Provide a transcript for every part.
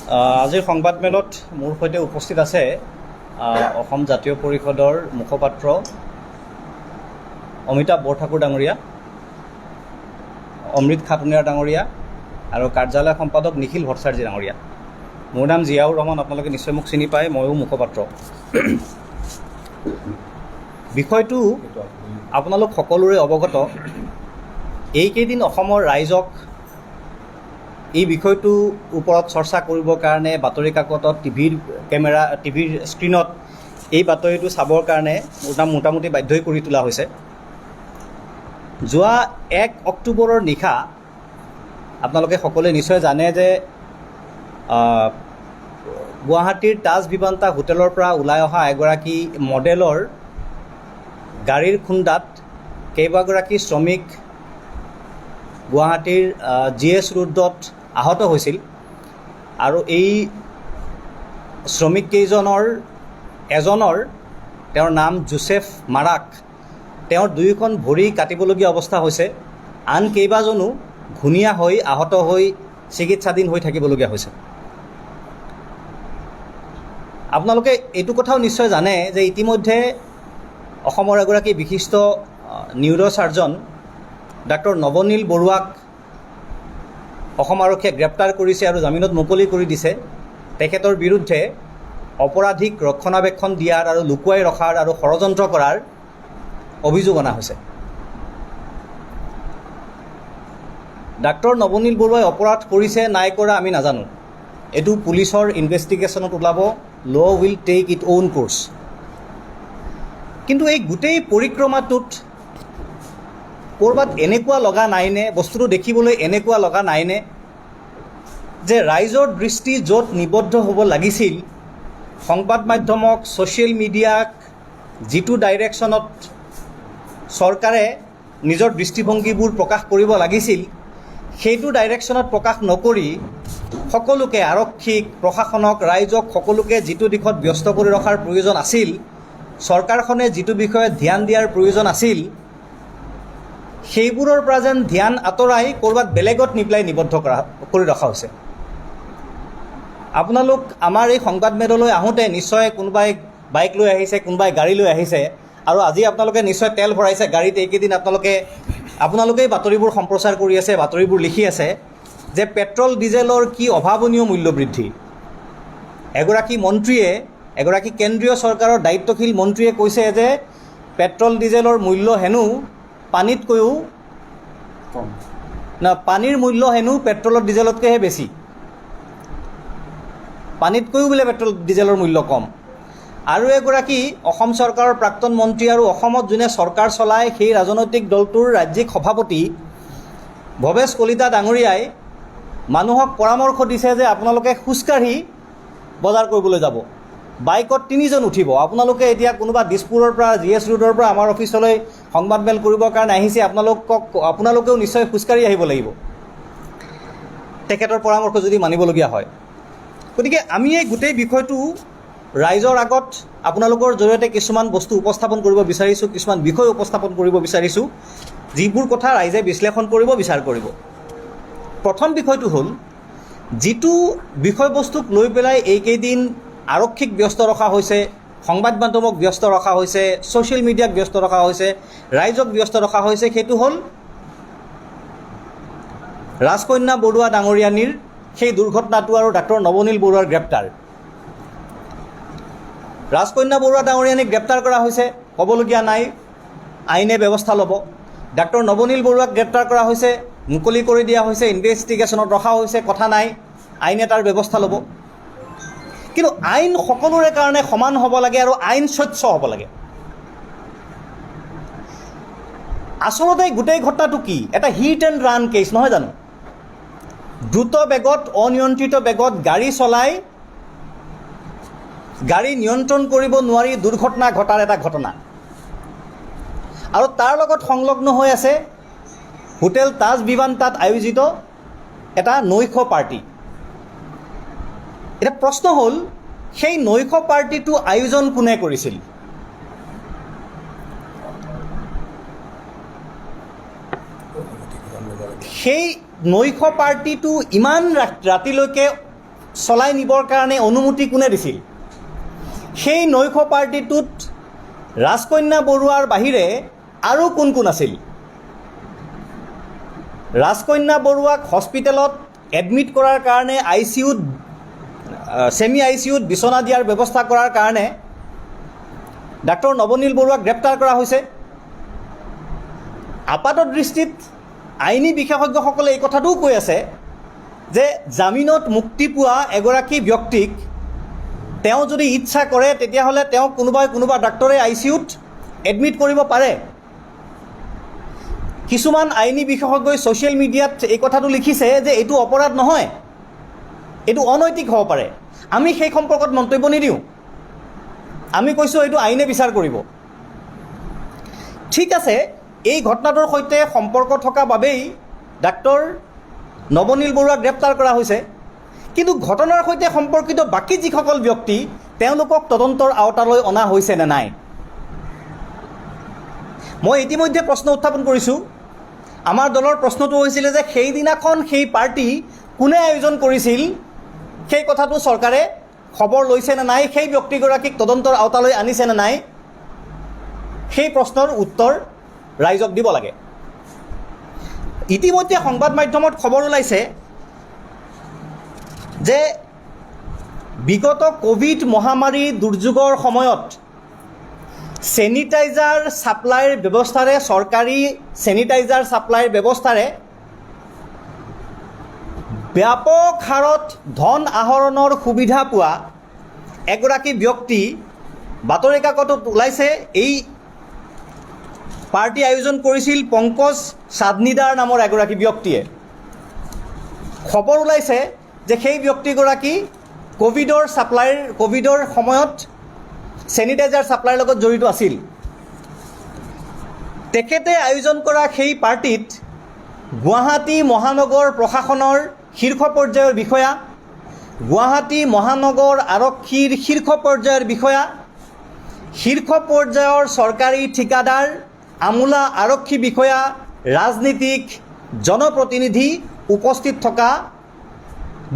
আজিৰ সংবাদমেলত মোৰ সৈতে উপস্থিত আছে অসম জাতীয় পৰিষদৰ মুখপাত্ৰ অমিতাভ বৰঠাকুৰ ডাঙৰীয়া, অমৃত খাটুনিয়াৰ ডাঙৰীয়া আৰু কাৰ্যালয় সম্পাদক নিখিল ভট্টাচাৰ্যী ডাঙৰীয়া। মোৰ নাম জিয়াউৰ ৰহমান, আপোনালোকে নিশ্চয় মোক চিনি পায়, ময়ো মুখপাত্ৰ। বিষয়টো আপোনালোক সকলোৰে অৱগত। এইকেইদিন অসমৰ ৰাইজক এই বিষয়টোৰ ওপৰত চৰ্চা কৰিবৰ কাৰণে বাতৰি কাকতত, টিভিৰ স্ক্ৰীণত এই বাতৰিটো চাবৰ কাৰণে মোটামুটি বাধ্যই কৰি তোলা হৈছে। যোৱা 1 অক্টোবৰৰ নিশা আপোনালোকে সকলোৱে নিশ্চয় জানে যে গুৱাহাটীৰ তাজ বিমানতা হোটেলৰ পৰা ওলাই অহা এগৰাকী মডেলৰ গাড়ীৰ খুন্দাত কেইবাগৰাকী শ্ৰমিক গুৱাহাটীৰ GS ৰোডত আহত হৈছিল আৰু এই শ্ৰমিককেইজনৰ এজনৰ, তেওঁৰ নাম জোচেফ মাৰাক, তেওঁৰ 2খন ভৰি কাটিবলগীয়া অৱস্থা হৈছে। আন কেইবাজনো ঘূণীয়া হৈ আহত হৈ চিকিৎসাধীন হৈ থাকিবলগীয়া হৈছে। আপোনালোকে এইটো কথাও নিশ্চয় জানে যে ইতিমধ্যে অসমৰ এগৰাকী বিশিষ্ট নিউৰ'চাৰ্জন ডাক্তৰ নৱনীল বৰুৱাক অসম আৰক্ষীয়ে গ্ৰেপ্তাৰ কৰিছে আৰু জামিনত মুকলি কৰি দিছে। তেখেতৰ বিৰুদ্ধে অপৰাধীক ৰক্ষণাবেক্ষণ দিয়াৰ আৰু লুকুৱাই ৰখাৰ আৰু ষড়যন্ত্ৰ কৰাৰ অভিযোগ অনা হৈছে। ডাক্তৰ নৱনীল বৰুৱাই অপৰাধ কৰিছে নাই কৰা আমি নাজানো, এইটো পুলিচৰ ইনভেষ্টিগেশ্যনত ওলাব। ল will take it own course. কিন্তু এই গোটেই পৰিক্ৰমাটোত ক'ৰবাত এনেকুৱা লগা নাইনে, বস্তুটো দেখিবলৈ এনেকুৱা লগা নাইনে যে ৰাইজৰ দৃষ্টি য'ত নিবদ্ধ হ'ব লাগিছিল, সংবাদ মাধ্যমক, ছ'চিয়েল মিডিয়াক যিটো ডাইৰেকশ্যনত চৰকাৰে নিজৰ দৃষ্টিভংগীবোৰ প্ৰকাশ কৰিব লাগিছিল, সেইটো ডাইৰেকশ্যনত প্ৰকাশ নকৰি সকলোকে, আৰক্ষীক, প্ৰশাসনক, ৰাইজক সকলোকে যিটো দিশত ব্যস্ত কৰি ৰখাৰ প্ৰয়োজন আছিল, চৰকাৰখনে যিটো বিষয়ে ধ্যান দিয়াৰ প্ৰয়োজন আছিল, সেইবোৰৰ পৰা যেন ধ্যান আঁতৰাই ক'ৰবাত বেলেগত নি পেলাই নিবদ্ধ কৰি ৰখা হৈছে। আপোনালোক আমাৰ এই সংবাদমেললৈ আহোঁতে নিশ্চয় কোনোবাই বাইক লৈ আহিছে, কোনোবাই গাড়ী লৈ আহিছে, আৰু আজি আপোনালোকে নিশ্চয় তেল ভৰাইছে গাড়ীত। এইকেইদিন আপোনালোকেই বাতৰিবোৰ সম্প্ৰচাৰ কৰি আছে, বাতৰিবোৰ লিখি আছে যে পেট্ৰল ডিজেলৰ কি অভাৱনীয় মূল্য বৃদ্ধি। এগৰাকী মন্ত্ৰীয়ে, এগৰাকী কেন্দ্ৰীয় চৰকাৰৰ দায়িত্বশীল মন্ত্ৰীয়ে কৈছে যে পেট্ৰল ডিজেলৰ মূল্য হেনো পানীতকৈও কম, পানীৰ মূল্য হেনো পেট্ৰলৰ ডিজেলতকৈহে বেছি, পানীতকৈও বোলে পেট্ৰল ডিজেলৰ মূল্য কম। আৰু এগৰাকী অসম চৰকাৰৰ প্ৰাক্তন মন্ত্ৰী আৰু অসমত যোনে চৰকাৰ চলায় সেই ৰাজনৈতিক দলটোৰ ৰাজ্যিক সভাপতি ভৱেশ কলিতা ডাঙৰীয়াই মানুহক পৰামৰ্শ দিছে যে আপোনালোকে খোজকাঢ়ি বজাৰ কৰিবলৈ যাব, বাইকত 3জন উঠিব। আপোনালোকে এতিয়া কোনোবা দিছপুৰৰ পৰা, GS ৰোডৰ পৰা আমাৰ অফিচলৈ সংবাদমেল কৰিবৰ কাৰণে আহিছে, আপোনালোকেও নিশ্চয় খোজকাঢ়ি আহিব লাগিব তেখেতৰ পৰামৰ্শ যদি মানিবলগীয়া হয়। গতিকে আমি এই গোটেই বিষয়টো ৰাইজৰ আগত আপোনালোকৰ জৰিয়তে কিছুমান বস্তু উপস্থাপন কৰিব বিচাৰিছোঁ, কিছুমান বিষয় উপস্থাপন কৰিব বিচাৰিছোঁ, যিবোৰ কথা ৰাইজে বিশ্লেষণ কৰিব, বিচাৰ কৰিব। প্ৰথম বিষয়টো হ'ল, যিটো বিষয়বস্তুক লৈ পেলাই এইকেইদিন আৰক্ষীক ব্যস্ত ৰখা হৈছে, সংবাদ মাধ্যমক ব্যস্ত ৰখা হৈছে, ছ'চিয়েল মিডিয়াক ব্যস্ত ৰখা হৈছে, ৰাইজক ব্যস্ত ৰখা হৈছে, সেইটো হ'ল ৰাজকন্যা বৰুৱা ডাঙৰীয়ানীৰ সেই দুৰ্ঘটনাটো আৰু ডাক্তৰ নৱনীল বৰুৱাৰ গ্ৰেপ্তাৰ। ৰাজকন্যা বৰুৱা ডাঙৰীয়ানীক গ্ৰেপ্তাৰ কৰা হৈছে, ক'বলগীয়া নাই, আইনে ব্যৱস্থা ল'ব। ডাক্তৰ নৱনীল বৰুৱাক গ্ৰেপ্তাৰ কৰা হৈছে, মুকলি কৰি দিয়া হৈছে, ইনভেষ্টিগেশ্যনত ৰখা হৈছে, কথা নাই, আইনে তাৰ ব্যৱস্থা ল'ব। কিন্তু আইন সকলোৰে কাৰণে সমান হ'ব লাগে আৰু আইন স্বচ্ছ হ'ব লাগে। আচলতে গোটেই ঘটনাটো কি? এটা হিট এণ্ড ৰান কেছ নহয় জানো? দ্ৰুত বেগত, অনিয়ন্ত্ৰিত বেগত গাড়ী চলাই গাড়ী নিয়ন্ত্ৰণ কৰিব নোৱাৰি দুৰ্ঘটনা ঘটাৰ এটা ঘটনা, আৰু তাৰ লগত সংলগ্ন হৈ আছে হোটেল তাজ বিমানতাত আয়োজিত এটা নৈশ পাৰ্টি। এতিয়া প্ৰশ্ন হ'ল, সেই নৈশ পাৰ্টিটো আয়োজন কোনে কৰিছিল? সেই নৈশ পাৰ্টিটো ইমান ৰাতিলৈকে চলাই নিবৰ কাৰণে অনুমতি কোনে দিছিল? সেই নৈশ পাৰ্টিটোত ৰাজকন্যা বৰুৱাৰ বাহিৰে আৰু কোন কোন আছিল? ৰাজকন্যা বৰুৱাক হস্পিটেলত এডমিট কৰাৰ কাৰণে ICUত ছেমি ICUত বিচনা দিয়াৰ ব্যৱস্থা কৰাৰ কাৰণে ডাক্তৰ নৱনীল বৰুৱাক গ্ৰেপ্তাৰ কৰা হৈছে। আপাত দৃষ্টিত আইনী বিশেষজ্ঞসকলে এই কথাটোও কৈ আছে যে জামিনত মুক্তি পোৱা এগৰাকী ব্যক্তিক তেওঁ যদি ইচ্ছা কৰে তেতিয়াহ'লে তেওঁ কোনোবা ডাক্তৰে ICUত এডমিট কৰিব পাৰে। কিছুমান আইনী বিশেষজ্ঞই ছ'চিয়েল মিডিয়াত এই কথাটো লিখিছে যে এইটো অপৰাধ নহয়, এইটো অনৈতিক হ'ব পাৰে। আমি সেই সম্পৰ্কত মন্তব্য নিদিওঁ, আমি কৈছোঁ এইটো আইনে বিচাৰ কৰিব। ঠিক আছে, এই ঘটনাটোৰ সৈতে সম্পৰ্ক থকা বাবেই ডাক্তৰ নৱনীল বৰুৱাক গ্ৰেপ্তাৰ কৰা হৈছে, কিন্তু ঘটনাৰ সৈতে সম্পৰ্কিত বাকী যিসকল ব্যক্তি তেওঁলোকক তদন্তৰ আওতালৈ অনা হৈছে নে নাই? মই ইতিমধ্যে প্ৰশ্ন উত্থাপন কৰিছোঁ। আমাৰ দলৰ প্ৰশ্নটো হৈছিলে যে সেইদিনাখন সেই পাৰ্টি কোনে আয়োজন কৰিছিল সেই কথাটো চৰকাৰে খবৰ লৈছে নে নাই, সেই ব্যক্তিগৰাকীক তদন্তৰ আওতালৈ আনিছে নে নাই, সেই প্ৰশ্নৰ উত্তৰ ৰাইজক দিব লাগে। ইতিমধ্যে সংবাদ মাধ্যমত খবৰ ওলাইছে যে বিগত কোভিড মহামাৰী দুৰ্যোগৰ সময়ত চেনিটাইজাৰ ছাপ্লাইৰ ব্যৱস্থাৰে, চৰকাৰী চেনিটাইজাৰ ছাপ্লাইৰ ব্যৱস্থাৰে ব্যাপক হাৰত ধন আহৰণৰ সুবিধা পোৱা এগৰাকী ব্যক্তি বাতৰি কাকতত ওলাইছে। এই পাৰ্টি আয়োজন কৰিছিল পংকজ সাধনীদাৰ নামৰ এগৰাকী ব্যক্তিয়ে। খবৰ ওলাইছে যে সেই ব্যক্তিগৰাকী কোভিডৰ সময়ত চেনিটাইজাৰ ছাপ্লাইৰ লগত জড়িত আছিল। তেখেতে আয়োজন কৰা সেই পাৰ্টিত গুৱাহাটী মহানগৰ প্ৰশাসনৰ শীৰ্ষ পৰ্যায়ৰ বিষয়া, গুৱাহাটী মহানগৰ আৰক্ষীৰ শীৰ্ষ পৰ্যায়ৰ বিষয়া, শীৰ্ষ পৰ্যায়ৰ চৰকাৰী ঠিকাদাৰ, আমোলা আৰক্ষী বিষয়া, ৰাজনীতিক, জনপ্ৰতিনিধি উপস্থিত থকা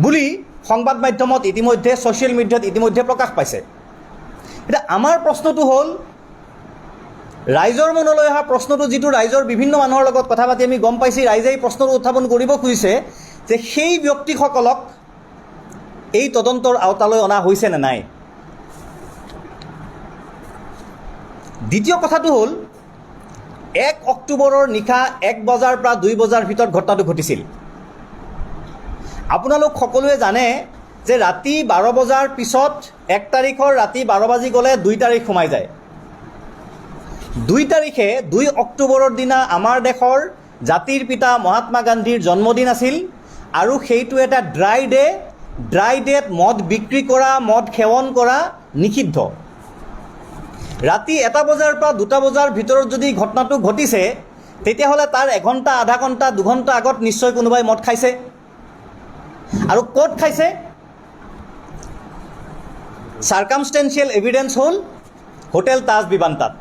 বুলি সংবাদ মাধ্যমত ইতিমধ্যে ছ'চিয়েল মিডিয়াত ইতিমধ্যে প্ৰকাশ পাইছে। এতিয়া আমাৰ প্ৰশ্নটো হ'ল, ৰাইজৰ মনলৈ অহা প্ৰশ্নটো, যিটো ৰাইজৰ বিভিন্ন মানুহৰ লগত কথা পাতি আমি গম পাইছোঁ, ৰাইজে এই প্ৰশ্নটো উত্থাপন কৰিব খুজিছে যে সেই ব্যক্তিসকলক এই তদন্তৰ আওতালৈ অনা হৈছে নে নাই। দ্বিতীয় কথাটো হ'ল, 1 অক্টোবৰৰ নিশা 1 বজাৰ পৰা 2 বজাৰ ভিতৰত ঘটনাটো ঘটিছিল। আপোনালোক সকলোৱে জানে যে ৰাতি 12 বজাৰ পিছত 1 তাৰিখৰ ৰাতি 12 বাজি গ'লে 2 তাৰিখ সোমাই যায়। 2 তাৰিখে 2 অক্টোবৰৰ দিনা আমাৰ দেশৰ জাতিৰ পিতা মহাত্মা গান্ধীৰ জন্মদিন আছিল আৰু সেইটো এটা ড্ৰাই ডেত মদ বিক্ৰী কৰা, মদ সেৱন কৰা নিষিদ্ধ। ৰাতি 1 বজাৰ পৰা 2 বজাৰ ভিতৰত যদি ঘটনাটো ঘটিছে তেতিয়াহ'লে তাৰ 1 ঘণ্টা, আধা ঘণ্টা, 2 ঘণ্টা আগত নিশ্চয় কোনোবাই মদ খাইছে। আৰু ক'ত খাইছে? চাৰ্কামষ্টেঞ্চিয়েল এভিডেন্স হ'ল হোটেল তাজ বিমানতাত।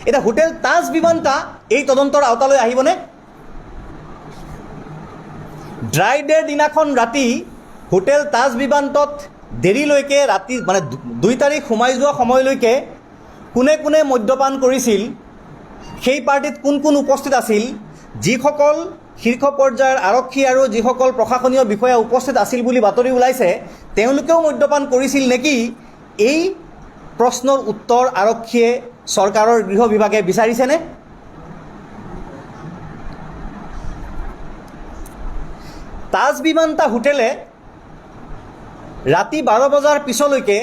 এতিয়া হোটেল তাজ বিমানতা এই তদন্তৰ আওতালৈ আহিবনে? ড্ৰাই ডেৰ দিনাখন ৰাতি হোটেল তাজ বিমানতত দেৰিলৈকে, ৰাতি মানে 2 তাৰিখ সোমাই যোৱা সময়লৈকে কোনে কোনে মদ্যপান কৰিছিল, সেই পাৰ্টিত কোন কোন উপস্থিত আছিল, যিসকল শীৰ্ষ পৰ্যায়ৰ আৰক্ষী আৰু যিসকল প্ৰশাসনীয় বিষয়া উপস্থিত আছিল বুলি বাতৰি ওলাইছে, তেওঁলোকেও মদ্যপান কৰিছিল নেকি, এই প্ৰশ্নৰ উত্তৰ আৰক্ষীয়ে, চৰকাৰৰ গৃহ বিভাগে বিচাৰিছেনে? তাজ বিমানতা হোটেলে ৰাতি 12 বজাৰ পিছলৈকে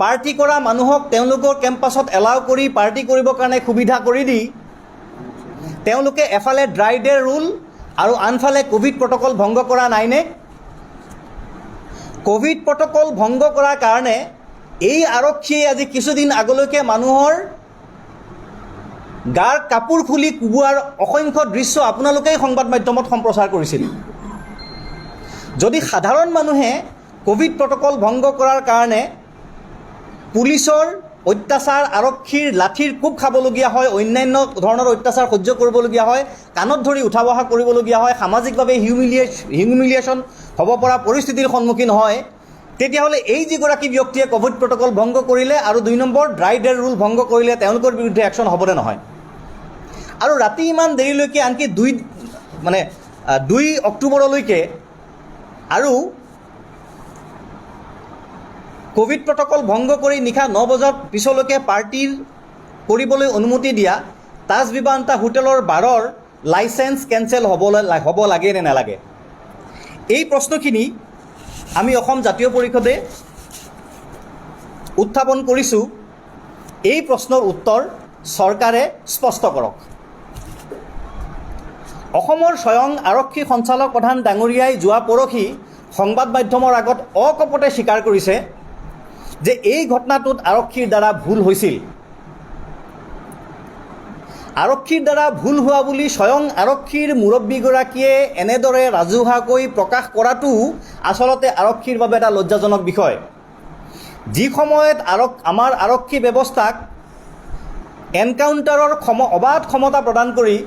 পাৰ্টি কৰা মানুহক তেওঁলোকৰ কেম্পাছত এলাউ কৰি পাৰ্টি কৰিবৰ কাৰণে সুবিধা কৰি দি তেওঁলোকে এফালে ড্ৰাই ডে ৰুল আৰু আনফালে কোভিড প্ৰট'কল ভংগ কৰা নাইনে? কোভিড প্ৰট'কল ভংগ কৰাৰ কাৰণে এই আৰক্ষীয়ে আজি কিছুদিন আগলৈকে মানুহৰ গাৰ কাপোৰ খুলি কোবোৱাৰ অসংখ্য দৃশ্য আপোনালোকেই সংবাদ মাধ্যমত সম্প্ৰচাৰ কৰিছিল। যদি সাধাৰণ মানুহে কোভিড প্ৰট'কল ভংগ কৰাৰ কাৰণে পুলিচৰ অত্যাচাৰ, আৰক্ষীৰ লাঠিৰ কোব খাবলগীয়া হয়, অন্যান্য ধৰণৰ অত্যাচাৰ সহ্য কৰিবলগীয়া হয়, কাণত ধৰি উঠা বহা কৰিবলগীয়া হয়, সামাজিকভাৱে হিউমিলিয়েশ্যন হ'ব পৰা পৰিস্থিতিৰ সন্মুখীন হয়, তেতিয়াহ'লে এই যিগৰাকী ব্যক্তিয়ে ক'ভিড প্ৰট'কল ভংগ কৰিলে আৰু 2 নম্বৰ ড্ৰাই ডেৰ ৰুল ভংগ কৰিলে তেওঁলোকৰ বিৰুদ্ধে একশ্যন হ'বনে নহয়? আৰু ৰাতি ইমান দেৰিলৈকে আনকি 2 অক্টোবৰলৈকে আৰু ক'ভিড প্ৰট'কল ভংগ কৰি নিশা 9 বজাৰ পিছলৈকে পাৰ্টিৰ কৰিবলৈ অনুমতি দিয়া তাজ বিবান্তা হোটেলৰ বাৰৰ লাইচেঞ্চ কেঞ্চেল হ'ব লাগে নে নালাগে? এই প্ৰশ্নখিনি আমি অসম জাতীয় পৰিষদে উত্থাপন কৰিছোঁ। এই প্ৰশ্নৰ উত্তৰ চৰকাৰে স্পষ্ট কৰক। অসমৰ স্বয়ং আৰক্ষী সঞ্চালক প্ৰধান ডাঙৰীয়াই যোৱা পৰহি সংবাদ মাধ্যমৰ আগত অকপটে স্বীকাৰ কৰিছে যে এই ঘটনাটোত আৰক্ষীৰ দ্বাৰা ভুল হৈছিল। আৰক্ষীৰ দ্বাৰা ভুল হোৱা বুলি স্বয়ং আৰক্ষীৰ মুৰব্বীগৰাকীয়ে এনেদৰে ৰাজহুৱাকৈ প্ৰকাশ কৰাটো আচলতে আৰক্ষীৰ বাবে এটা লজ্জাজনক বিষয়। যি সময়ত আমাৰ আৰক্ষী ব্যৱস্থাক এনকাউণ্টাৰৰ অবাধ ক্ষমতা প্ৰদান কৰি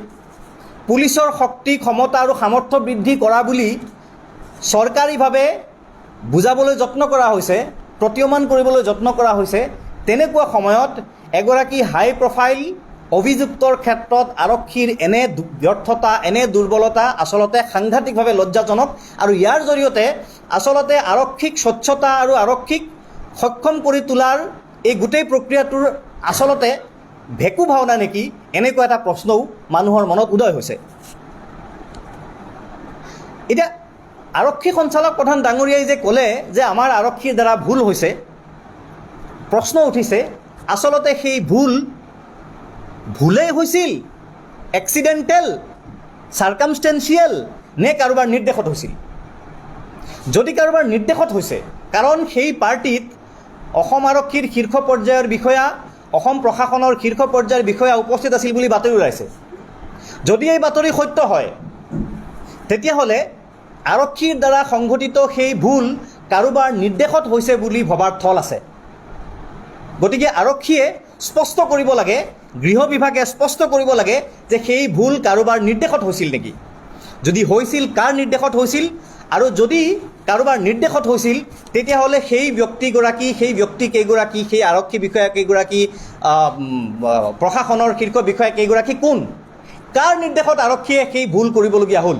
পুলিচৰ শক্তি ক্ষমতা আৰু সামৰ্থ্য বৃদ্ধি কৰা বুলি চৰকাৰীভাৱে বুজাবলৈ যত্ন কৰা হৈছে, প্ৰতীয়মান কৰিবলৈ যত্ন কৰা হৈছে, তেনেকুৱা সময়ত এগৰাকী হাই প্ৰফাইল অভিযুক্তৰ ক্ষেত্ৰত আৰক্ষীৰ এনে ব্যৰ্থতা এনে দুৰ্বলতা আচলতে সাংঘাতিকভাৱে লজ্জাজনক। আৰু ইয়াৰ জৰিয়তে আচলতে আৰক্ষীক স্বচ্ছতা আৰু আৰক্ষীক সক্ষম কৰি তোলাৰ এই গোটেই প্ৰক্ৰিয়াটোৰ আচলতে ভেকু ভাওনা নেকি, এনেকুৱা এটা প্ৰশ্নও মানুহৰ মনত উদয় হৈছে। এতিয়া আৰক্ষী সঞ্চালক প্ৰধান ডাঙৰীয়াই যে ক'লে যে আমাৰ আৰক্ষীৰ দ্বাৰা ভুল হৈছে, প্ৰশ্ন উঠিছে আচলতে সেই ভুলেই হৈছিল, এক্সিডেণ্টেল, চাৰ্কামষ্টেঞ্চিয়েল নে কাৰোবাৰ নিৰ্দেশত হৈছিল? যদি কাৰোবাৰ নিৰ্দেশত হৈছে, কাৰণ সেই পাৰ্টিত অসম আৰক্ষীৰ শীৰ্ষ পৰ্যায়ৰ বিষয়া, অসম প্ৰশাসনৰ শীৰ্ষ পৰ্যায়ৰ বিষয়া উপস্থিত আছিল বুলি বাতৰি ওলাইছে। যদি এই বাতৰি সত্য হয়, তেতিয়াহ'লে আৰক্ষীৰ দ্বাৰা সংঘটিত সেই ভুল কাৰোবাৰ নিৰ্দেশত হৈছে বুলি ভবাৰ থল আছে। গতিকে আৰক্ষীয়ে স্পষ্ট কৰিব লাগে, গৃহ বিভাগে স্পষ্ট কৰিব লাগে যে সেই ভুল কাৰোবাৰ নিৰ্দেশত হৈছিল নেকি, যদি হৈছিল কাৰ নিৰ্দেশত হৈছিল, আৰু যদি কাৰোবাৰ নিৰ্দেশত হৈছিল তেতিয়াহ'লে সেই ব্যক্তিগৰাকী, সেই ব্যক্তিকেইগৰাকী, সেই আৰক্ষী বিষয়াকেইগৰাকী, প্ৰশাসনৰ শীৰ্ষ বিষয়াকেইগৰাকী কোন, কাৰ নিৰ্দেশত আৰক্ষীয়ে সেই ভুল কৰিবলগীয়া হ'ল?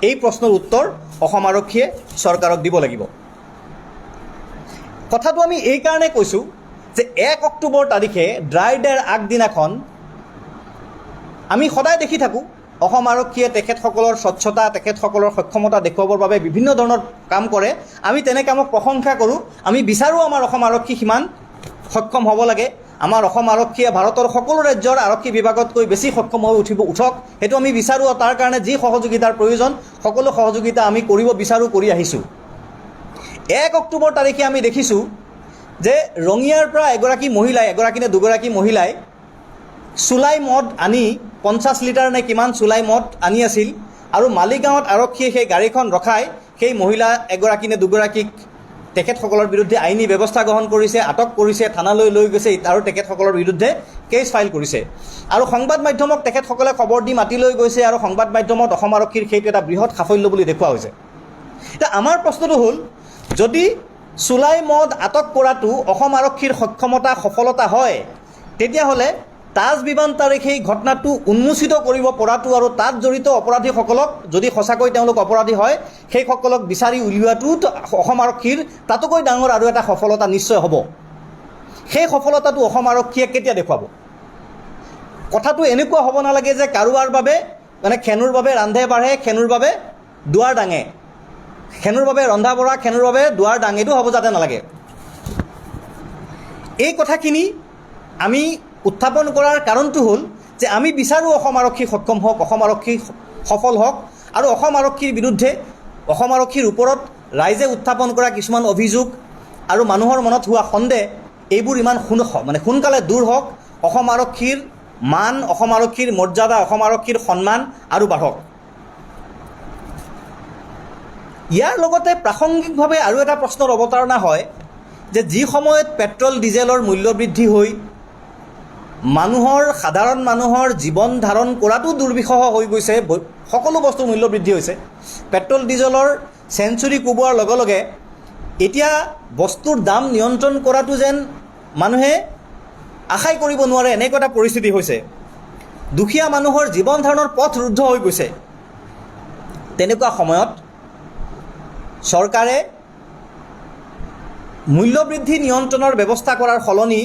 এই প্ৰশ্নৰ উত্তৰ অসম আৰক্ষীয়ে চৰকাৰক দিব লাগিব। কথাটো আমি এইকাৰণে কৈছোঁ যে 1 অক্টোবৰ তাৰিখে ড্ৰাই ডেৰ আগদিনাখন আমি সদায় দেখি থাকোঁ অসম আৰক্ষীয়ে তেখেতসকলৰ স্বচ্ছতা, তেখেতসকলৰ সক্ষমতা দেখুৱাবৰ বাবে বিভিন্ন ধৰণৰ কাম কৰে। আমি তেনে কামক প্ৰশংসা কৰোঁ। আমি বিচাৰোঁ আমাৰ অসম আৰক্ষী সিমান সক্ষম হ'ব লাগে। আমাৰ অসম আৰক্ষীয়ে ভাৰতৰ সকলো ৰাজ্যৰ আৰক্ষী বিভাগতকৈ বেছি সক্ষম হৈ উঠক, সেইটো আমি বিচাৰোঁ। আৰু তাৰ কাৰণে যি সহযোগিতাৰ প্ৰয়োজন সকলো সহযোগিতা আমি কৰিব বিচাৰোঁ, কৰি আহিছোঁ। 1 অক্টোবৰ তাৰিখে আমি দেখিছোঁ যে ৰঙিয়াৰ পৰা এগৰাকী নে দুগৰাকী মহিলাই চুলাই মদ আনি 50 লিটাৰ নে কিমান চুলাই মদ আনি আছিল, আৰু মালিগাঁৱত আৰক্ষীয়ে সেই গাড়ীখন ৰখাই সেই মহিলা এগৰাকী নে দুগৰাকীক তেখেতসকলৰ বিৰুদ্ধে আইনী ব্যৱস্থা গ্ৰহণ কৰিছে, আটক কৰিছে, থানালৈ লৈ গৈছে আৰু তেখেতসকলৰ বিৰুদ্ধে কেছ ফাইল কৰিছে। আৰু সংবাদ মাধ্যমক তেখেতসকলে খবৰ দি মাতি লৈ গৈছে, আৰু সংবাদ মাধ্যমত অসম আৰক্ষীৰ সেইটো এটা বৃহৎ সাফল্য বুলি দেখুওৱা হৈছে। এতিয়া আমাৰ প্ৰশ্নটো হ'ল, যদি চুলাই মদ আটক কৰাটো অসম আৰক্ষীৰ সক্ষমতা, সফলতা হয়, তেতিয়াহ'লে তাজ বিমানতাৰ সেই ঘটনাটো উন্মোচিত কৰিব পৰাটো আৰু তাত জড়িত অপৰাধীসকলক, যদি সঁচাকৈ তেওঁলোক অপৰাধী হয়, সেইসকলক বিচাৰি উলিওৱাটো অসম আৰক্ষীৰ তাতোকৈ ডাঙৰ আৰু এটা সফলতা নিশ্চয় হ'ব। সেই সফলতাটো অসম আৰক্ষীয়ে কেতিয়া দেখুৱাব? কথাটো এনেকুৱা হ'ব নালাগে যে কাৰোবাৰ বাবে খেনুৰ বাবে ৰান্ধে বাঢ়ে, খেনুৰ বাবে দুৱাৰ দাঙে, খেনুৰ বাবে ৰন্ধা বঢ়া, খেনুৰ বাবে দুৱাৰ দাঙেটো হ'ব যাতে নালাগে। এই কথাখিনি আমি উত্থাপন কৰাৰ কাৰণটো হ'ল যে আমি বিচাৰোঁ অসম আৰক্ষী সক্ষম হওক, অসম আৰক্ষী সফল হওক, আৰু অসম আৰক্ষীৰ বিৰুদ্ধে, অসম আৰক্ষীৰ ওপৰত ৰাইজে উত্থাপন কৰা কিছুমান অভিযোগ আৰু মানুহৰ মনত হোৱা সন্দেহ, এইবোৰ ইমান সোনকালে দূৰ হওক। অসম আৰক্ষীৰ মান, অসম আৰক্ষীৰ মৰ্যাদা, অসম আৰক্ষীৰ সন্মান আৰু বাঢ়ক। ইয়াৰ লগতে প্ৰাসংগিকভাৱে আৰু এটা প্ৰশ্নৰ অৱতাৰণা হয় যে যি সময়ত পেট্ৰল ডিজেলৰ মূল্য বৃদ্ধি হৈ সাধাৰণ মানুহৰ জীৱন ধাৰণ কৰাটো দুৰ্বিষহ হৈ গৈছে, সকলো বস্তুৰ মূল্য বৃদ্ধি হৈছে, পেট্ৰল ডিজেলৰ চেঞ্চুৰী কোবোৱাৰ লগে লগে এতিয়া বস্তুৰ দাম নিয়ন্ত্ৰণ কৰাটো যেন মানুহে আশাই কৰিব নোৱাৰে এনেকুৱা এটা পৰিস্থিতি হৈছে। দুখীয়া মানুহৰ জীৱন ধাৰণৰ পথ ৰুদ্ধ হৈ গৈছে। তেনেকুৱা সময়ত চৰকাৰে মূল্যবৃদ্ধি নিয়ন্ত্ৰণৰ ব্যৱস্থা কৰাৰ সলনি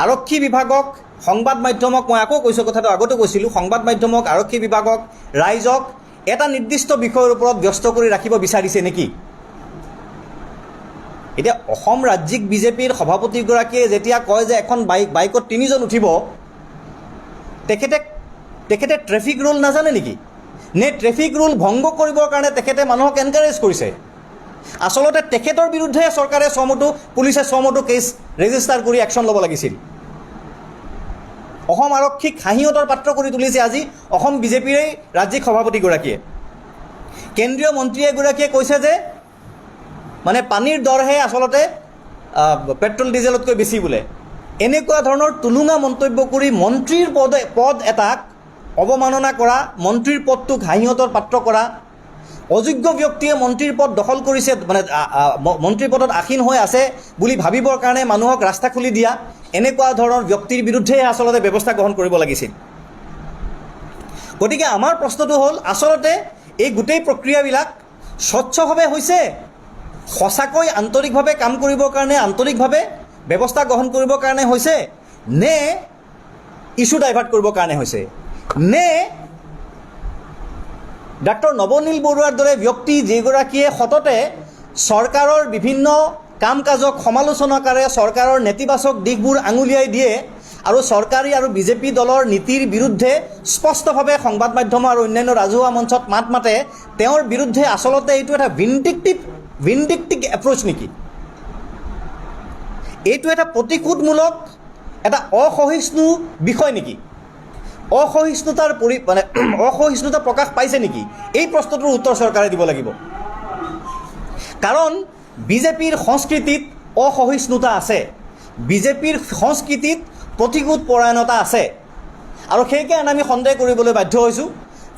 আৰক্ষী বিভাগক, সংবাদ মাধ্যমক, মই আকৌ কৈছোঁ কথাটো আগতে কৈছিলোঁ, সংবাদ মাধ্যমক, আৰক্ষী বিভাগক, ৰাইজক এটা নিৰ্দিষ্ট বিষয়ৰ ওপৰত ব্যস্ত কৰি ৰাখিব বিচাৰিছে নেকি? এতিয়া অসম ৰাজ্যিক বিজেপিৰ সভাপতিগৰাকীয়ে যেতিয়া কয় যে এখন বাইকত 3জন উঠিব, তেখেতে ট্ৰেফিক ৰুল নাজানে নেকি? নে ট্ৰেফিক ৰুল ভংগ কৰিবৰ কাৰণে তেখেতে মানুহক এনকাৰেজ কৰিছে? আচলতে তেখেতৰ বিৰুদ্ধে চৰকাৰে পুলিচে ছমটো কেছ ৰেজিষ্টাৰ কৰি একশ্যন ল'ব লাগিছিল। অসম আৰক্ষীক হাঁহিয়তৰ পাত্ৰ কৰি তুলিছে আজি অসম বিজেপিৰেই ৰাজ্যিক সভাপতিগৰাকীয়ে। কেন্দ্ৰীয় মন্ত্ৰী এগৰাকীয়ে কৈছে যে মানে পানীৰ দৰহে আচলতে পেট্ৰল ডিজেলতকৈ বেছি বোলে। এনেকুৱা ধৰণৰ তুলুঙা মন্তব্য কৰি মন্ত্ৰীৰ পদ এটাক অৱমাননা কৰা, মন্ত্ৰীৰ পদটোক হাঁহিয়তৰ পাত্ৰ কৰা, অযোগ্য ব্যক্তিয়ে মন্ত্ৰীৰ পদ দখল কৰিছে, মানে মন্ত্ৰীৰ পদত আসীন হৈ আছে বুলি ভাবিবৰ কাৰণে মানুহক ৰাস্তা খুলি দিয়া, এনেকুৱা ধৰণৰ ব্যক্তিৰ বিৰুদ্ধে আচলতে ব্যৱস্থা গ্ৰহণ কৰিব লাগিছিল। গতিকে আমাৰ প্ৰশ্নটো হ'ল, আচলতে এই গোটেই প্ৰক্ৰিয়াবিলাক স্বচ্ছভাৱে হৈছে, সঁচাকৈ আন্তৰিকভাৱে কাম কৰিবৰ কাৰণে, আন্তৰিকভাৱে ব্যৱস্থা গ্ৰহণ কৰিবৰ কাৰণে হৈছে, নে ইছ্যু ডাইভাৰ্ট কৰিবৰ কাৰণে হৈছে, নে ডাক্তৰ নৱনীল বৰুৱাৰ দৰে ব্যক্তি যিগৰাকীয়ে সততে চৰকাৰৰ বিভিন্ন কাম কাজক সমালোচনাকাৰে চৰকাৰৰ নেতিবাচক দিশবোৰ আঙুলিয়াই দিয়ে আৰু চৰকাৰী আৰু বিজেপি দলৰ নীতিৰ বিৰুদ্ধে স্পষ্টভাৱে সংবাদ মাধ্যম আৰু অন্যান্য ৰাজহুৱা মঞ্চত মাত মাতে, তেওঁৰ বিৰুদ্ধে আচলতে এইটো এটা ভিণ্ডিক্টিভ এপ্ৰ'চ নেকি? এইটো এটা প্ৰতিশোধমূলক, এটা অসহিষ্ণু বিষয় নেকি? অসহিষ্ণুতা প্ৰকাশ পাইছে নেকি? এই প্ৰশ্নটোৰ উত্তৰ চৰকাৰে দিব লাগিব। কাৰণ বিজেপিৰ সংস্কৃতিত অসহিষ্ণুতা আছে, বিজেপিৰ সংস্কৃতিত প্ৰতিশোধ পৰায়ণতা আছে, আৰু সেইকাৰণে আমি সন্দেহ কৰিবলৈ বাধ্য হৈছোঁ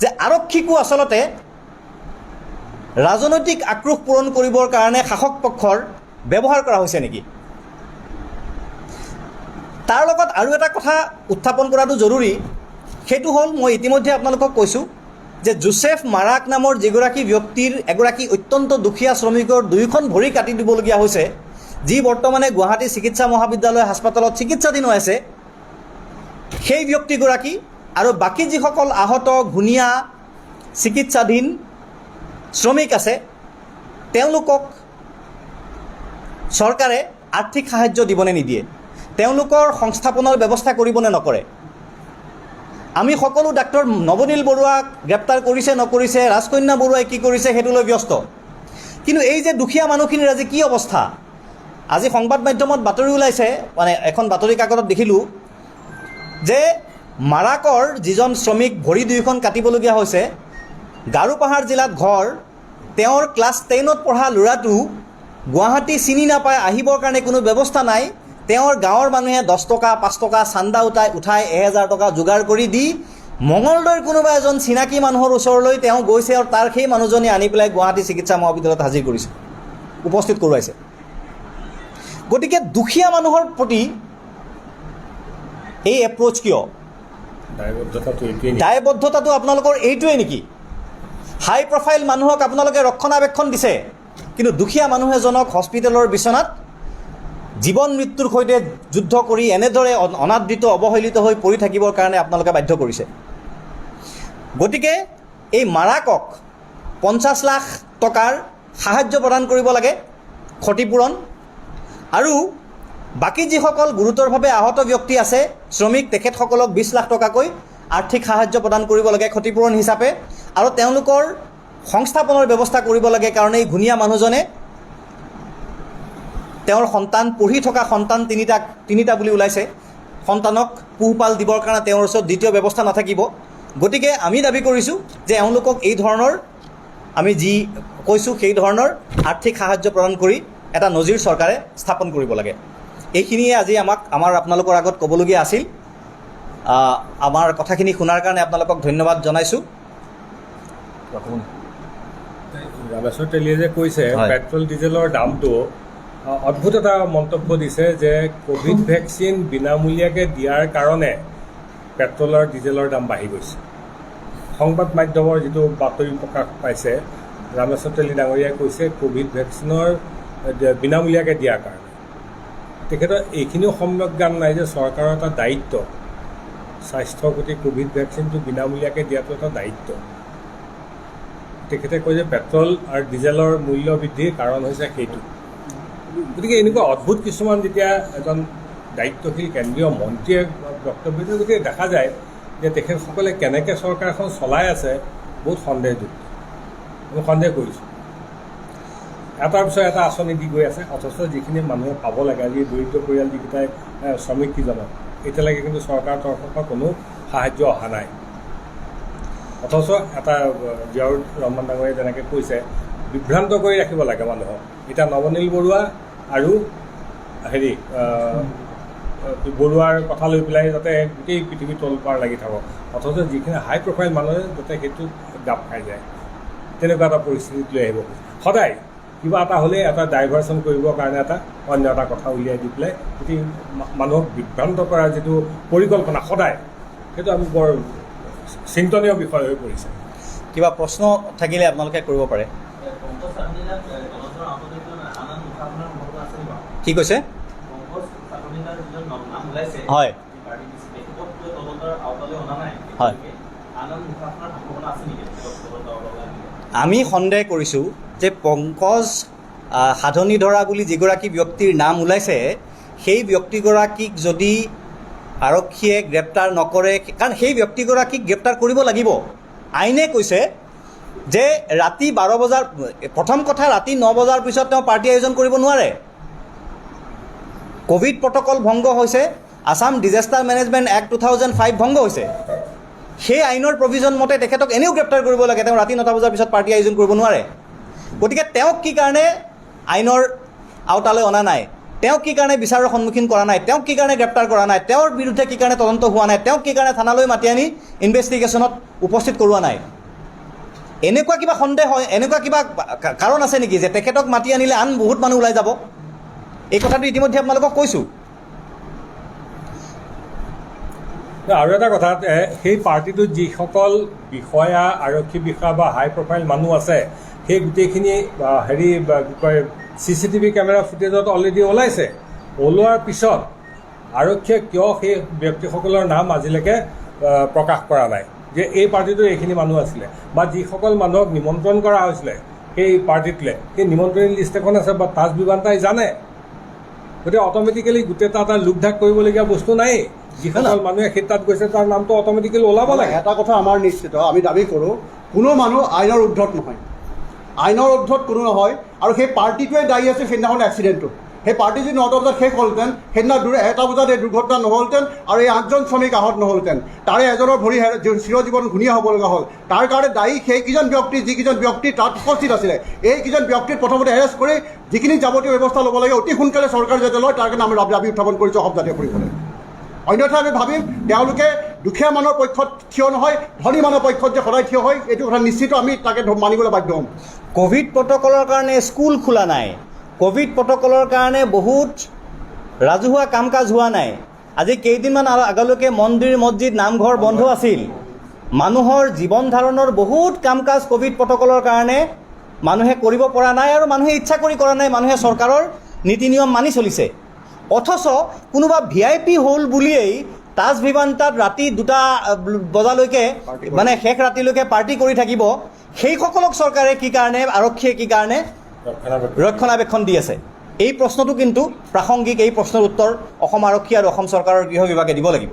যে আৰক্ষীকো আচলতে ৰাজনৈতিক আক্ৰোশ পূৰণ কৰিবৰ কাৰণে শাসক পক্ষৰ ব্যৱহাৰ কৰা হৈছে নেকি? তাৰ লগত আৰু এটা কথা উত্থাপন কৰাটো জৰুৰী, সেইটো হ'ল, মই ইতিমধ্যে আপোনালোকক কৈছোঁ যে জোচেফ মাৰাক নামৰ যিগৰাকী ব্যক্তিৰ এগৰাকী অত্যন্ত দুখীয়া শ্ৰমিকৰ 2খন ভৰি কাটি দিবলগীয়া হৈছে, যি বৰ্তমানে গুৱাহাটী চিকিৎসা মহাবিদ্যালয় হাস্পাতালত চিকিৎসাধীন হৈ আছে, সেই ব্যক্তিগৰাকী আৰু বাকী যিসকল আহত ঘূণীয়া চিকিৎসাধীন শ্ৰমিক আছে, তেওঁলোকক চৰকাৰে আৰ্থিক সাহায্য দিবনে নিদিয়ে? তেওঁলোকৰ সংস্থাপনৰ ব্যৱস্থা কৰিবনে নকৰে? আমি সকলো ডাক্তৰ নৱনীল বৰুৱাক গ্ৰেপ্তাৰ কৰিছে নকৰিছে, ৰাজকন্যা বৰুৱাই কি কৰিছে সেইটো লৈ ব্যস্ত, কিন্তু এই যে দুখীয়া মানুহখিনিৰ আজি কি অৱস্থা, আজি সংবাদ মাধ্যমত বাতৰি ওলাইছে, মানে এখন বাতৰি কাকতত দেখিলোঁ যে মাৰাকৰ যিজন শ্ৰমিক ভৰি 2খন কাটিবলগীয়া হৈছে, গাৰোপাহাৰ জিলাত ঘৰ, তেওঁৰ ক্লাছ 10ত পঢ়া ল'ৰাটো গুৱাহাটী চিনি নাপায়, আহিবৰ কাৰণে কোনো ব্যৱস্থা নাই, তেওঁৰ গাঁৱৰ মানুহে 10 টকা 5 টকা চান্দা উঠাই 1000 টকা যোগাৰ কৰি দি মঙলদৈৰ কোনোবা এজন চিনাকি মানুহৰ ওচৰলৈ তেওঁ গৈছে আৰু তাৰ সেই মানুহজনে আনি পেলাই গুৱাহাটী চিকিৎসা মহাবিদ্যালয়ত হাজিৰ কৰিছে, উপস্থিত কৰোৱাইছে। গতিকে দুখীয়া মানুহৰ প্ৰতি এই এপ্ৰ'চ কিয়? দায়বদ্ধতাটো আপোনালোকৰ এইটোৱেই নেকি? হাই প্ৰফাইল মানুহক আপোনালোকে ৰক্ষণাবেক্ষণ দিছে, কিন্তু দুখীয়া মানুহ এজনক হস্পিটেলৰ বিচনাত জীৱন মৃত্যুৰ সৈতে যুদ্ধ কৰি এনেদৰে অনাদৃত অৱহেলিত হৈ পৰি থাকিবৰ কাৰণে আপোনালোকে বাধ্য কৰিছে। গতিকে এই মাৰাকক 50 লাখ টকাৰ সাহায্য প্ৰদান কৰিব লাগে, ক্ষতিপূৰণ, আৰু বাকী যিসকল গুৰুতৰভাৱে আহত ব্যক্তি আছে শ্ৰমিক, তেখেতসকলক 20 লাখ টকাকৈ আৰ্থিক সাহায্য প্ৰদান কৰিব লাগে ক্ষতিপূৰণ হিচাপে, আৰু তেওঁলোকৰ সংস্থাপনৰ ব্যৱস্থা কৰিব লাগে। কাৰণ এই ঘূণীয়া মানুহজনে তেওঁৰ সন্তান, পঢ়ি থকা সন্তান তিনিটা বুলি ওলাইছে, সন্তানক পোহপাল দিবৰ কাৰণে তেওঁৰ ওচৰত দ্বিতীয় ব্যৱস্থা নাথাকিব। গতিকে আমি দাবী কৰিছোঁ যে এওঁলোকক এই ধৰণৰ, আমি যি কৈছোঁ সেই ধৰণৰ আৰ্থিক সাহায্য প্ৰদান কৰি এটা নজিৰ চৰকাৰে স্থাপন কৰিব লাগে। এইখিনিয়ে আজি আমাৰ আপোনালোকৰ আগত ক'বলগীয়া আছিল। আমাৰ কথাখিনি শুনাৰ কাৰণে আপোনালোকক ধন্যবাদ জনাইছোঁ। ৰামেশ্বৰ তেলীয়ে যে কৈছে পেট্ৰল ডিজেলৰ দামটো অদ্ভুত এটা মন্তব্য দিছে যে কোভিড ভেকচিন বিনামূলীয়াকৈ দিয়াৰ কাৰণে পেট্ৰল আৰু ডিজেলৰ দাম বাঢ়ি গৈছে। সংবাদ মাধ্যমৰ যিটো বাতৰি প্ৰকাশ পাইছে, ৰামেশ্বৰ তেলী ডাঙৰীয়াই কৈছে কোভিড ভেকচিনৰ বিনামূলীয়াকৈ দিয়াৰ কাৰণে। তেখেতৰ এইখিনিও সম্যক জ্ঞান নাই যে চৰকাৰৰ এটা দায়িত্ব, স্বাস্থ্যৰ প্ৰতি কোভিড ভেকচিনটো বিনামূলীয়াকৈ দিয়াটো এটা দায়িত্ব। তেখেতে কয় যে পেট্ৰল আৰু ডিজেলৰ মূল্য বৃদ্ধিৰ কাৰণ হৈছে সেইটো। গতিকে এনেকুৱা অদ্ভুত কিছুমান যেতিয়া এজন দায়িত্বশীল কেন্দ্ৰীয় মন্ত্ৰীয়ে বক্তব্য দিয়ে, গতিকে দেখা যায় যে তেখেতসকলে কেনেকৈ চৰকাৰখন চলাই আছে বহুত সন্দেহযুক্ত। মই সন্দেহ কৰিছোঁ। এটাৰ পিছত এটা আঁচনি দি গৈ আছে, অথচ যিখিনি মানুহে পাব লাগে, আজি দৰিদ্ৰ পৰিয়াল যিকেইটাই শ্ৰমিক কেইজনক এতিয়ালৈকে কিন্তু চৰকাৰৰ তৰফৰ পৰা কোনো সাহায্য অহা নাই। অথচ এটা জিয়াউৰ ৰহমান ডাঙৰীয়াই যেনেকৈ কৈছে, বিভ্ৰান্ত কৰি ৰাখিব লাগে মানুহক। এতিয়া নৱনীল বৰুৱা আৰু বৰুৱাৰ কথা লৈ পেলাই যাতে গোটেই পৃথিৱী তলপাৰ লাগি থাকক, অথচ যিখিনি হাই প্ৰফাইল মানুহে যাতে সেইটো গাপ খাই যায়, তেনেকুৱা এটা পৰিস্থিতিত লৈ আহিব। সদায় কিবা এটা হ'লে এটা ডাইভাৰ্চন কৰিবৰ কাৰণে এটা অন্য এটা কথা উলিয়াই দি পেলাই গোটেই মানুহক বিভ্ৰান্ত কৰাৰ যিটো পৰিকল্পনা সদায়, সেইটো আমি বৰ চিন্তনীয় বিষয় হৈ পৰিছে। কিবা প্ৰশ্ন থাকিলে আপোনালোকে কৰিব পাৰে। কি কৈছে? হয় হয়, আমি সন্দেহ কৰিছোঁ যে পংকজ সাধনীধৰা বুলি যিগৰাকী ব্যক্তিৰ নাম ওলাইছে, সেই ব্যক্তিগৰাকীক যদি আৰক্ষীয়ে গ্ৰেপ্তাৰ নকৰে, কাৰণ সেই ব্যক্তিগৰাকীক গ্ৰেপ্তাৰ কৰিব লাগিব। আইনে কৈছে যে ৰাতি 12 বজাৰ, প্ৰথম কথা ৰাতি 9 বজাৰ পিছত তেওঁ পাৰ্টি আয়োজন কৰিব নোৱাৰে। কোভিড প্ৰট'কল ভংগ হৈছে, আছাম ডিজাষ্টাৰ মেনেজমেণ্ট এক্ট 2005 ভংগ হৈছে। সেই আইনৰ প্ৰভিজন মতে তেখেতক এনেও গ্ৰেপ্তাৰ কৰিব লাগে, তেওঁ ৰাতি 9টা বজাৰ পিছত পাৰ্টি আয়োজন কৰিব নোৱাৰে। গতিকে তেওঁক কি কাৰণে আইনৰ আওতালৈ অনা নাই, তেওঁক কি কাৰণে বিচাৰৰ সন্মুখীন কৰা নাই, তেওঁক কি কাৰণে গ্ৰেপ্তাৰ কৰা নাই, তেওঁৰ বিৰুদ্ধে কি কাৰণে তদন্ত হোৱা নাই, তেওঁক কি কাৰণে থানালৈ মাতি আনি ইনভেষ্টিগেশ্যনত উপস্থিত কৰোৱা নাই। এনেকুৱা কিবা সন্দেহ হয়, এনেকুৱা কিবা কাৰণ আছে নেকি যে তেখেতক মাতি আনিলে আন বহুত মানুহ ওলাই যাব? এই কথাটো ইতিমধ্যে আপোনালোকক কৈছোঁ। আৰু এটা কথা, সেই পাৰ্টিটোত যিসকল বিষয়া, আৰক্ষী বিষয়া বা হাই প্ৰফাইল মানুহ আছে, সেই গোটেইখিনি কি কয় CCTV কেমেৰা ফুটেজত অলৰেডি ওলাইছে। ওলোৱাৰ পিছত আৰক্ষীয়ে কিয় সেই ব্যক্তিসকলৰ নাম আজিলৈকে প্ৰকাশ কৰা নাই যে এই পাৰ্টিটোৰ এইখিনি মানুহ আছিলে, বা যিসকল মানুহক নিমন্ত্ৰণ কৰা হৈছিলে সেই পাৰ্টিটোলৈ, সেই নিমন্ত্ৰণী লিষ্ট এখন আছে বা তাজ বিমানতাই জানে। গতিকে অট'মেটিকেলি গোটেই এটা লোক ঢাক কৰিবলগীয়া বস্তু নাই। যিসকল মানুহে সেই তাত গৈছে তাৰ নামটো অট'মেটিকেলি ওলাব লাগে। এটা কথা আমাৰ নিশ্চিত, আমি দাবী কৰোঁ কোনো মানুহ আইনৰ উৰ্ধত নহয়, আইনৰ উৰ্ধত কোনো নহয়। আৰু সেই পাৰ্টিটোৱে দায়ী আছে সেইদিনাখন এক্সিডেণ্টটো। সেই পাৰ্টি যদি 9টা বজাত শেষ হ'লহেঁতেন, সেইদিনা 1টা বজাত এই দুৰ্ঘটনা নহ'লহেঁতেন আৰু এই 8জন শ্ৰমিক আহত নহ'লহেঁতেন। তাৰে এজনৰ ভৰি চিৰজীৱন ঘূণীয়া হ'ব লগা হ'ল। তাৰ কাৰণে দায়ী সেইকেইজন ব্যক্তি, যিকেইজন ব্যক্তি তাত উপস্থিত আছিলে। এইকেইজন ব্যক্তিক প্ৰথমতে এৰেষ্ট কৰি যিখিনি যাৱতীয় ব্যৱস্থা ল'ব লাগে অতি সোনকালে চৰকাৰ যাতে লয়, তাৰ কাৰণে আমি দাবী উত্থাপন কৰিছোঁ অসম জাতীয় পৰিষদে। অন্যথা আমি ভাবিম তেওঁলোকে দুখীয়া মানুহৰ পক্ষত থিয় নহয়, ধনী মানুহৰ পক্ষত যে সদায় থিয় হয়, এইটো কথা নিশ্চিত আমি তাকে মানিবলৈ বাধ্য হ'ম। কোভিড প্ৰট'কলৰ কাৰণে স্কুল খোলা নাই, কোভিড প্ৰট'কলৰ কাৰণে বহুত ৰাজহুৱা কাম কাজ হোৱা নাই। আজি কেইদিনমান আগলৈকে মন্দিৰ, মছজিদ, নামঘৰ বন্ধ আছিল। মানুহৰ জীৱন ধাৰণৰ বহুত কাম কাজ কোভিড প্ৰট'কলৰ কাৰণে মানুহে কৰিব পৰা নাই, আৰু মানুহে ইচ্ছা কৰি কৰা নাই, মানুহে চৰকাৰৰ নীতি নিয়ম মানি চলিছে। অথচ কোনোবা VIP হ'ল বুলিয়েই তাজ ভিভান্তাত ৰাতি 2টা বজালৈকে, মানে শেষ ৰাতিলৈকে পাৰ্টি কৰি থাকিব, সেইসকলক চৰকাৰে কি কাৰণে, আৰক্ষীয়ে কি কাৰণে ৰক্ষণাবেক্ষণ দি আছে? এই প্ৰশ্নটো কিন্তু প্ৰাসংগিক। এই প্ৰশ্নৰ উত্তৰ অসম আৰক্ষী আৰু অসম চৰকাৰৰ গৃহ বিভাগে দিব লাগিব।